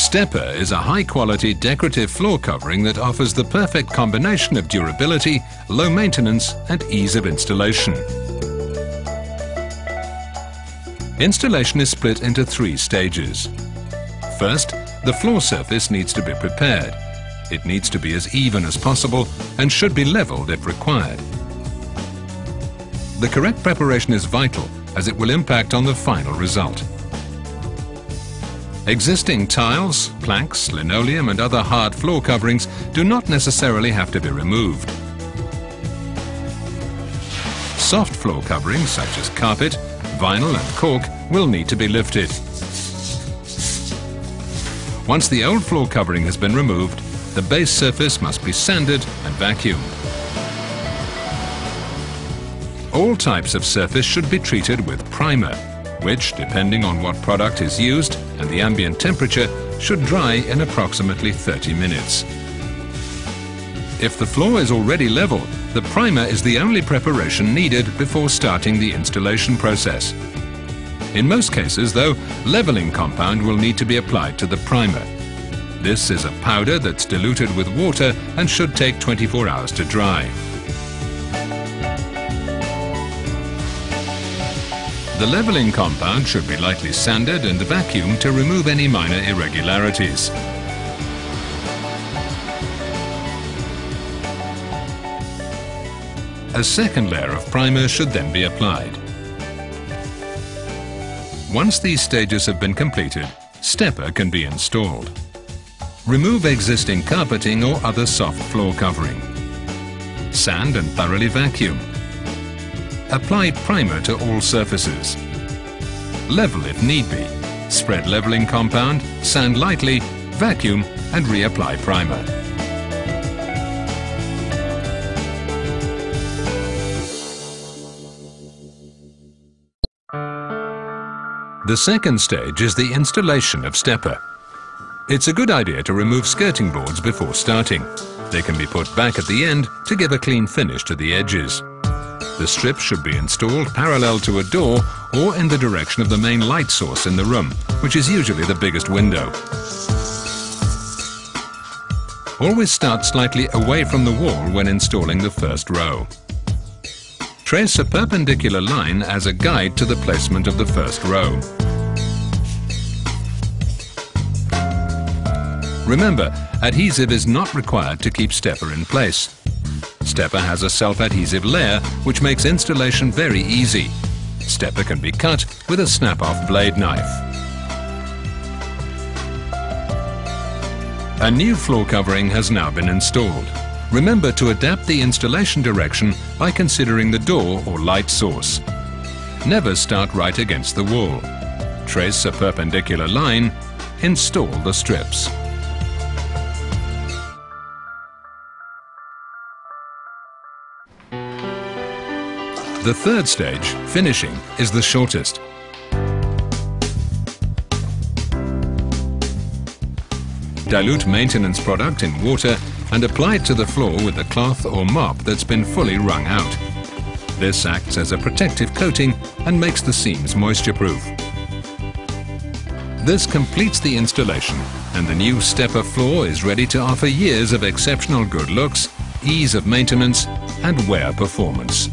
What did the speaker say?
Stepper is a high-quality decorative floor covering that offers the perfect combination of durability, low maintenance and ease of installation. Installation is split into 3 stages. First, the floor surface needs to be prepared. It needs to be as even as possible and should be leveled if required. The correct preparation is vital as it will impact on the final result. Existing tiles, planks, linoleum and other hard floor coverings do not necessarily have to be removed. Soft floor coverings such as carpet, vinyl and cork will need to be lifted. Once the old floor covering has been removed, the base surface must be sanded and vacuumed. All types of surface should be treated with primer, which, depending on what product is used and the ambient temperature, should dry in approximately 30 minutes. If the floor is already level, the primer is the only preparation needed before starting the installation process. In most cases, though, leveling compound will need to be applied to the primer. This is a powder that's diluted with water and should take 24 hours to dry. The leveling compound should be lightly sanded and vacuumed to remove any minor irregularities. A second layer of primer should then be applied. Once these stages have been completed, stepper can be installed. Remove existing carpeting or other soft floor covering. Sand and thoroughly vacuum. Apply primer to all surfaces. Level if need be. Spread leveling compound, sand lightly, vacuum and reapply primer. The second stage is the installation of stepper. It's a good idea to remove skirting boards before starting. They can be put back at the end to give a clean finish to the edges. The strips should be installed parallel to a door or in the direction of the main light source in the room, which is usually the biggest window. Always start slightly away from the wall when installing the first row. Trace a perpendicular line as a guide to the placement of the first row. Remember, adhesive is not required to keep stepper in place. Stepper has a self-adhesive layer which makes installation very easy. Stepper can be cut with a snap-off blade knife. A new floor covering has now been installed. Remember to adapt the installation direction by considering the door or light source. Never start right against the wall. Trace a perpendicular line, install the strips. The third stage, finishing, is the shortest. Dilute maintenance product in water and apply it to the floor with a cloth or mop that's been fully wrung out. This acts as a protective coating and makes the seams moisture-proof. This completes the installation and the new stepper floor is ready to offer years of exceptional good looks, ease of maintenance and wear performance.